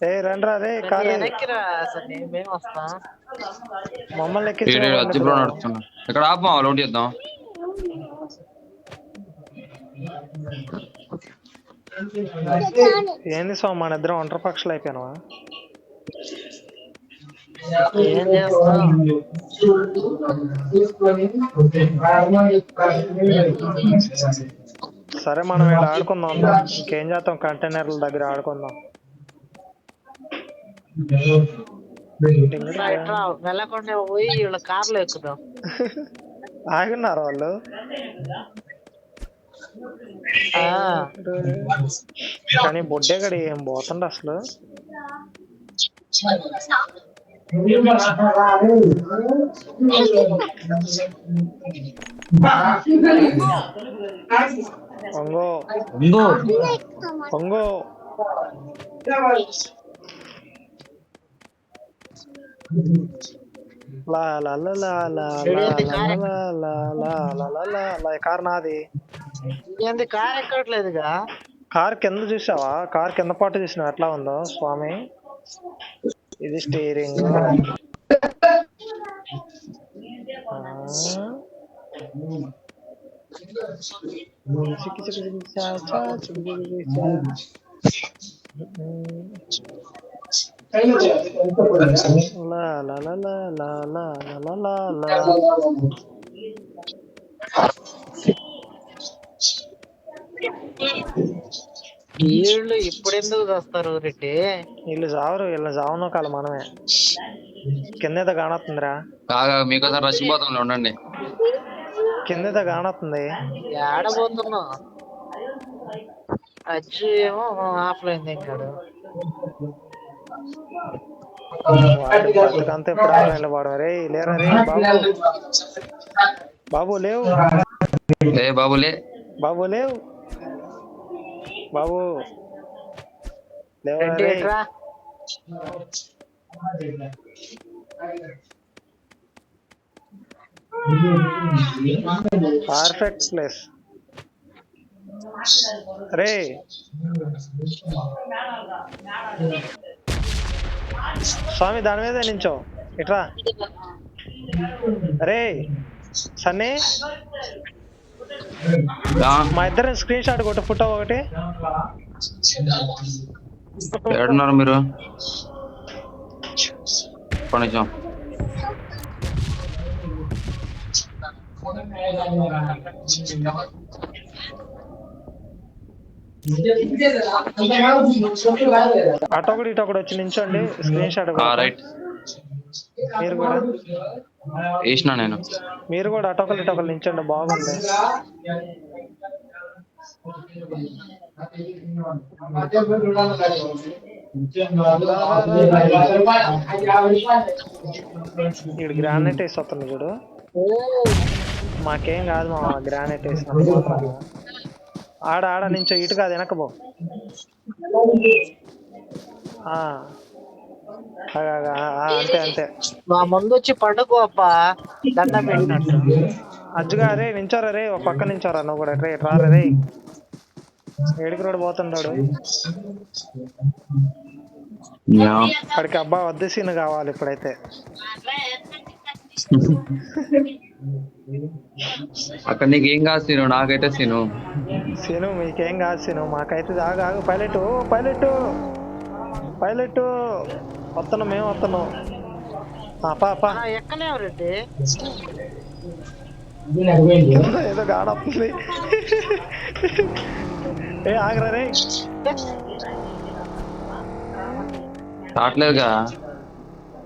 ఏ రండ్రా రే నన్ను కారు వెనక్కిరా అసలు మేము వస్తా. మమ్మల్ని ఎక్కించిన అచ్చిబ్రో నడుపుతున్నా. ఇక్కడ ఆపమా లోడ్ చేద్దాం. ఏంది స్వామి మన ఇద్దరం ఒంటరి పక్షులు అయిపోయినావా? ఏం చేస్తాం? సరే మనం ఇక్కడ ఆడుకుందాం. ఇంకేం చేద్దాం? కంటైనర్ల దగ్గర ఆడుకుందాం. వెళ్ళకుండా పోయి వీళ్ళ కార్లో ఎక్కుదాం. ఆగున్నారు వాళ్ళు. కానీ బొడ్డే గడి ఏం పోతుండ అసలు. పొంగో పొంగో కార్ నాది. ఏంది కార్ ఎక్కట్లేదుగా? కార్ కింద చూసావా? కార్ కింద పాటు చూసినావు ఎట్లా ఉందో స్వామి? ఇది స్టీరింగ్. వీళ్ళు ఇప్పుడు ఎందుకు వస్తారు రెడ్డి? వీళ్ళు చావరు. వీళ్ళని చావను కాదు మనమే. కింద కానొస్తుందిరా. మీకోసం రచ్చిపోతాంలో ఉండండి. కింద కానొస్తుంది. ఏడబోతున్నా అచ్చు ఏమో ఆఫ్లైన్ తింటాడు. అంతా ఎప్పుడు ఆన్లైన్ లో వాడు. రే లేరా రే బాబు. బాబు లేవు. బాబు లే. బాబు లేవు. బాబు లేవరా. పర్ఫెక్ట్ ప్లేస్ రే. స్వామి దాని మీద నించో. ఇట్రా రే సన్నీ. మా ఇద్దరు స్క్రీన్ షాట్ కొట్టు. ఫోటో ఒకటి. ఏడున్నారు మీరు? కొంచెం అటొకటి ఇటొకటి వచ్చి నించోండి. Screen shot. మీరు కూడా వేసినా నేను. మీరు కూడా అటొకటి ఇటొకటి నించోండి. బాగుంది. ఇక్కడ గ్రానైట్ వేసి వస్తుంది చూడు. మాకేం కాదు మా గ్రానైట్ వేసిన. ఆడ ఆడ నించో. ఇటు కాదు వెనకపో. అంతే అంతే. మా ముందు వచ్చి పండుగ అబ్బా దండం పెట్టినట్టు. అజ్జుగా రే నించోరా రే. ఒక పక్క నించోరా నువ్వు కూడా. రే రారా రే. ఏడికి రోడ్డు పోతుంటాడు. అక్కడికి అబ్బా వద్ద సీన్ కావాలి ఇప్పుడైతే. అక్కడ నీకేం కాదు సీను. నాకైతే సీను. సీను మీకేం కాదు సీను. మాకైతే ఆగు. పైలట్ పైలట్ పైలట్ వస్తున్నాం. మేము వస్తున్నాం. ఎక్కనే రెడ్డి. ఏదో గాడొస్తుంది. ఏ ఆగరా రే. రావట్లేదుగా.